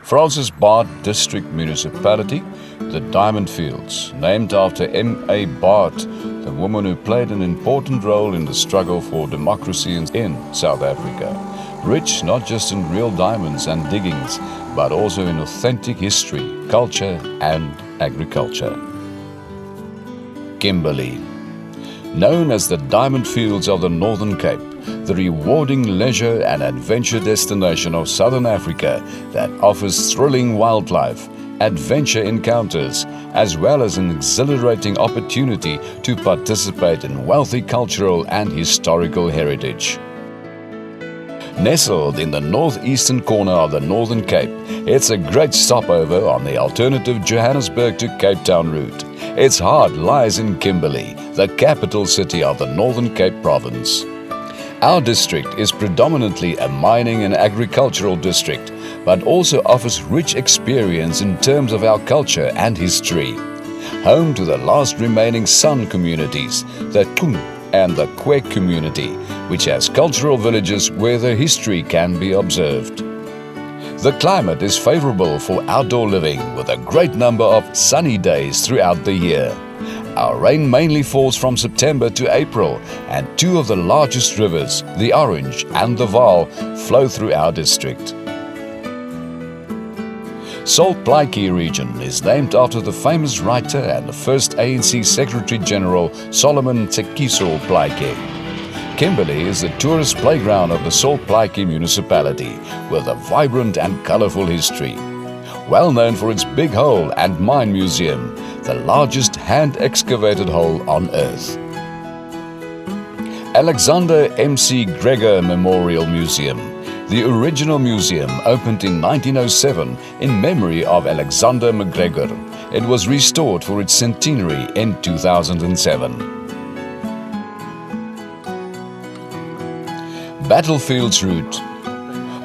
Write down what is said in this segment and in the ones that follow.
Francis Bard District Municipality, the Diamond Fields, named after M.A. Bard, the woman who played an important role in the struggle for democracy in South Africa. Rich not just in real diamonds and diggings, but also in authentic history, culture and agriculture. Kimberley. Known as the Diamond Fields of the Northern Cape, the rewarding leisure and adventure destination of Southern Africa that offers thrilling wildlife, adventure encounters, as well as an exhilarating opportunity to participate in wealthy cultural and historical heritage. Nestled in the northeastern corner of the Northern Cape, it's a great stopover on the alternative Johannesburg to Cape Town route. Its heart lies in Kimberley, the capital city of the Northern Cape province. Our district is predominantly a mining and agricultural district, but also offers rich experience in terms of our culture and history. Home to the last remaining San communities, the Kum and the Kwek community, which has cultural villages where the history can be observed. The climate is favorable for outdoor living with a great number of sunny days throughout the year. Our rain mainly falls from September to April, and two of the largest rivers, the Orange and the Vaal, flow through our district. Salt Plaatjie region is named after the famous writer and the first ANC Secretary General Solomon Tsekiso Plaatjie. Kimberley is the tourist playground of the Salt Plaatjie municipality with a vibrant and colorful history. Well known for its Big Hole and Mine Museum, the largest hand-excavated hole on Earth. Alexander M.C. Gregor Memorial Museum. The original museum opened in 1907 in memory of Alexander McGregor. It was restored for its centenary in 2007. Battlefields route.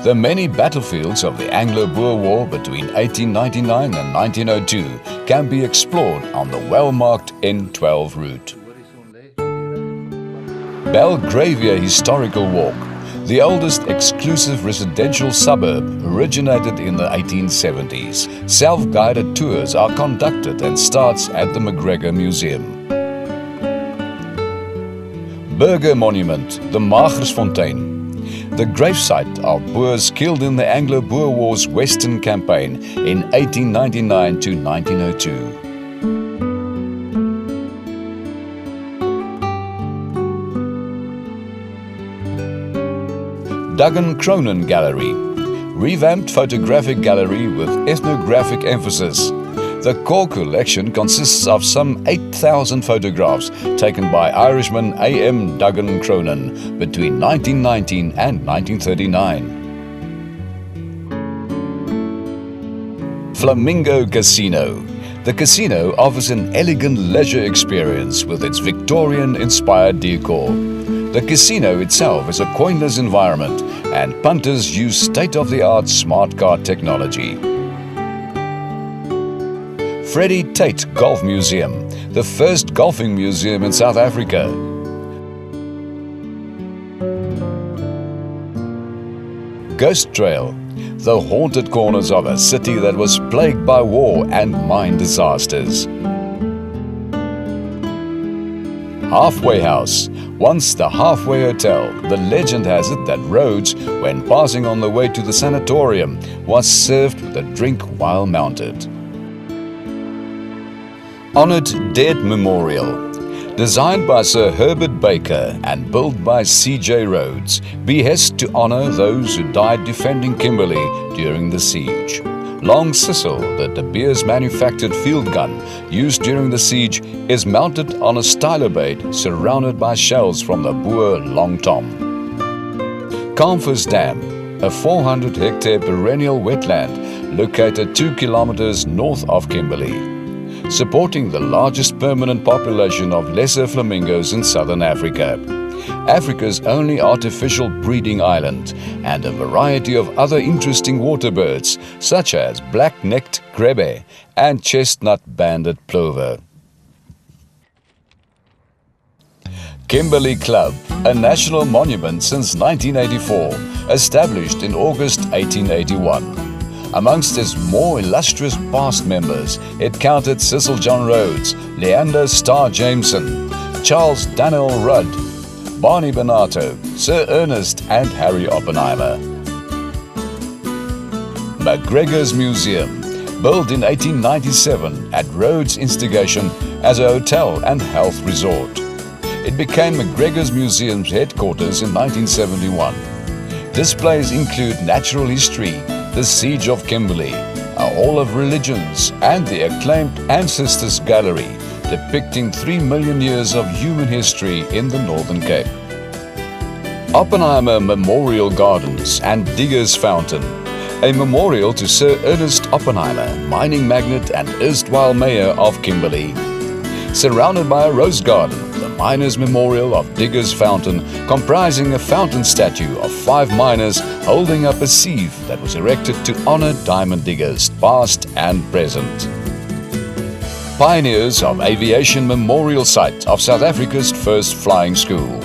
The many battlefields of the Anglo-Boer War between 1899 and 1902 can be explored on the well-marked N12 route. Belgravia Historical Walk. The oldest exclusive residential suburb originated in the 1870s. Self-guided tours are conducted and starts at the McGregor Museum. Burger Monument, the Magersfontein. The gravesite of Boers killed in the Anglo-Boer War's Western Campaign in 1899 to 1902. Duggan Cronin Gallery, revamped photographic gallery with ethnographic emphasis. The core collection consists of some 8,000 photographs taken by Irishman A.M. Duggan Cronin between 1919 and 1939. Flamingo Casino. The casino offers an elegant leisure experience with its Victorian-inspired decor. The casino itself is a coinless environment, and punters use state-of-the-art smart card technology. Freddie Tate Golf Museum, the first golfing museum in South Africa. Ghost Trail, the haunted corners of a city that was plagued by war and mine disasters. Halfway House. Once the Halfway Hotel, the legend has it that Rhodes, when passing on the way to the sanatorium, was served with a drink while mounted. Honoured Dead Memorial. Designed by Sir Herbert Baker and built by C.J. Rhodes, behest to honour those who died defending Kimberley during the siege. Long Sissel, the De Beers manufactured field gun used during the siege, is mounted on a stylobate surrounded by shells from the Boer Long Tom. Calmfors Dam, a 400-hectare perennial wetland located 2 kilometers north of Kimberley, supporting the largest permanent population of lesser flamingos in southern Africa. Africa's only artificial breeding island, and a variety of other interesting water birds such as black-necked grebe and chestnut-banded plover. Kimberley Club, a national monument since 1984, established in August 1881. Amongst its more illustrious past members, it counted Cecil John Rhodes, Leander Starr Jameson, Charles Daniel Rudd, Barney Bonato, Sir Ernest and Harry Oppenheimer. McGregor's Museum, built in 1897 at Rhodes' instigation as a hotel and health resort. It became McGregor's Museum's headquarters in 1971. Displays include natural history, the Siege of Kimberley, a Hall of Religions, and the acclaimed Ancestors Gallery, depicting 3 million years of human history in the Northern Cape. Oppenheimer Memorial Gardens and Diggers Fountain, a memorial to Sir Ernest Oppenheimer, mining magnate and erstwhile mayor of Kimberley. Surrounded by a rose garden, the Miners' Memorial of Diggers Fountain, comprising a fountain statue of 5 miners holding up a sieve that was erected to honor diamond diggers, past and present. Pioneers of Aviation Memorial Site of South Africa's first flying school.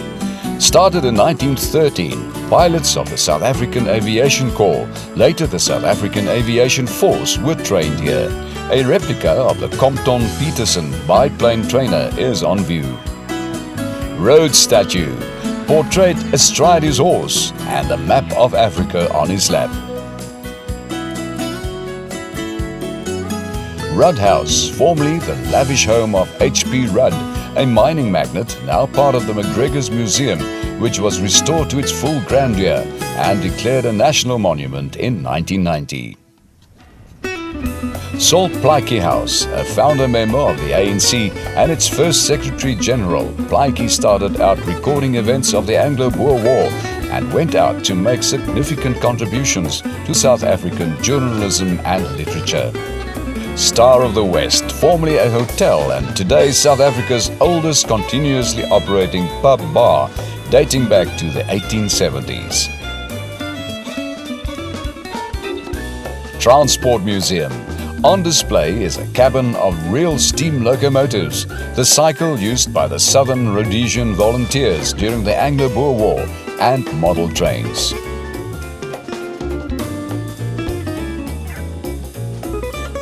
Started in 1913, pilots of the South African Aviation Corps, later the South African Aviation Force, were trained here. A replica of the Compton Peterson biplane trainer is on view. Rhodes statue portrayed astride his horse and a map of Africa on his lap. Rudd House, formerly the lavish home of H.P. Rudd, a mining magnate, now part of the McGregor's Museum, which was restored to its full grandeur and declared a national monument in 1990. Salt Plaatje House, a founder member of the ANC and its first Secretary General, Plaatje started out recording events of the Anglo-Boer War and went out to make significant contributions to South African journalism and literature. Star of the West, formerly a hotel and today South Africa's oldest continuously operating pub bar, dating back to the 1870s. Transport Museum. On display is a cabin of real steam locomotives, the cycle used by the Southern Rhodesian volunteers during the Anglo-Boer War, and model trains.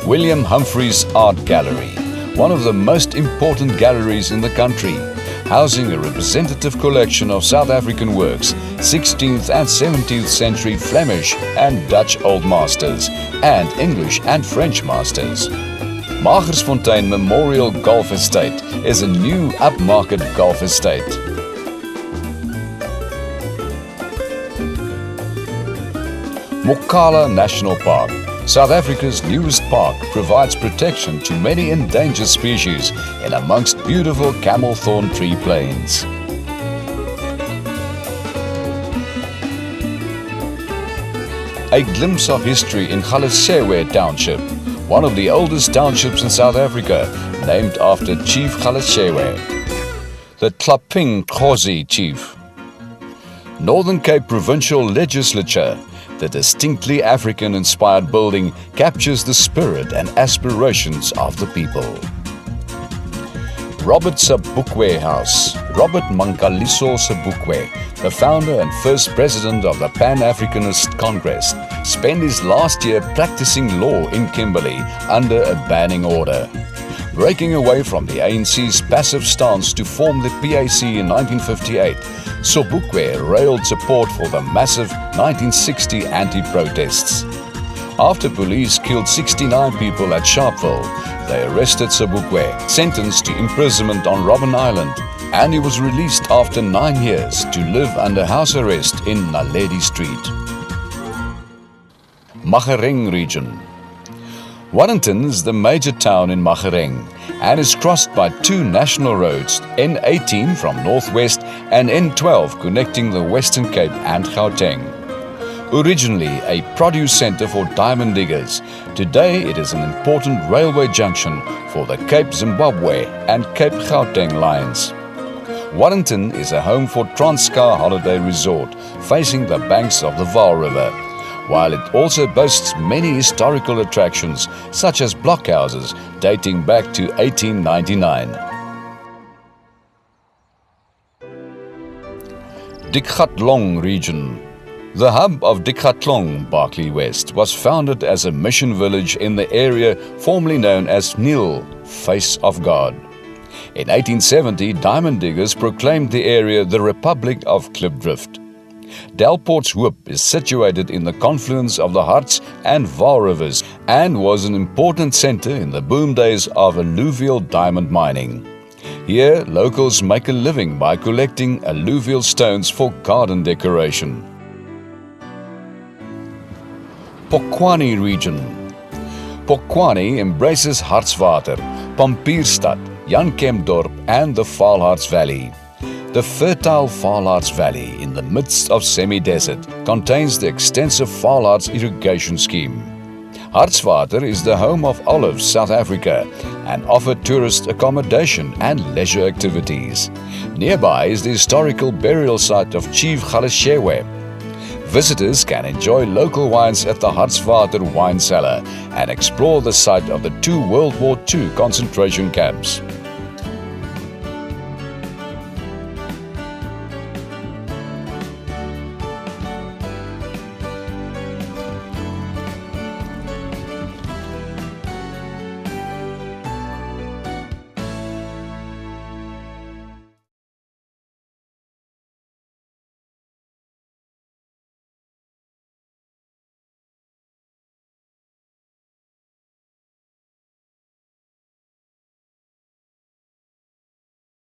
William Humphreys Art Gallery, one of the most important galleries in the country, housing a representative collection of South African works, 16th and 17th century Flemish and Dutch Old Masters, and English and French masters. Magersfontein Memorial Golf Estate is a new upmarket golf estate. Mokala National Park, South Africa's newest park, provides protection to many endangered species in amongst beautiful camel thorn tree plains. A glimpse of history in Galeshewe Township, one of the oldest townships in South Africa, named after Chief Galeshewe, the Tlaping Khosi Chief. Northern Cape Provincial Legislature, the distinctly African-inspired building, captures the spirit and aspirations of the people. Robert Sobukwe House. Robert Mankaliso Sobukwe, the founder and first president of the Pan-Africanist Congress, spent his last year practicing law in Kimberley under a banning order. Breaking away from the ANC's passive stance to form the PAC in 1958, Sobukwe railed support for the massive 1960 anti-protests. After police killed 69 people at Sharpeville, they arrested Sobukwe, sentenced to imprisonment on Robben Island, and he was released after 9 years to live under house arrest in Naledi Street. Magareng region. Warrenton is the major town in Magareng and is crossed by 2 national roads, N18 from northwest and N12 connecting the Western Cape and Gauteng. Originally a produce center for diamond diggers, today it is an important railway junction for the Cape Zimbabwe and Cape Gauteng lines. Warrenton is a home for Transkei Holiday Resort, facing the banks of the Vaal River, while it also boasts many historical attractions such as blockhouses dating back to 1899. Dikgatlong region. The hub of Decathlon, Berkeley West, was founded as a mission village in the area formerly known as Nil, Face of God. In 1870, diamond diggers proclaimed the area the Republic of Klipdrift. Delport's Hoop is situated in the confluence of the Harts and Vaal rivers and was an important center in the boom days of alluvial diamond mining. Here, locals make a living by collecting alluvial stones for garden decoration. Polokwane region. Polokwane embraces Hartswater, Pampierstad, Jan Kempdorp and the Vaalharts Valley. The fertile Vaalharts Valley in the midst of semi-desert contains the extensive Vaalharts irrigation scheme. Hartswater is the home of Olive South Africa and offers tourist accommodation and leisure activities. Nearby is the historical burial site of Chief Galeshewe. Visitors can enjoy local wines at the Hartswater wine cellar and explore the site of the 2 World War II concentration camps.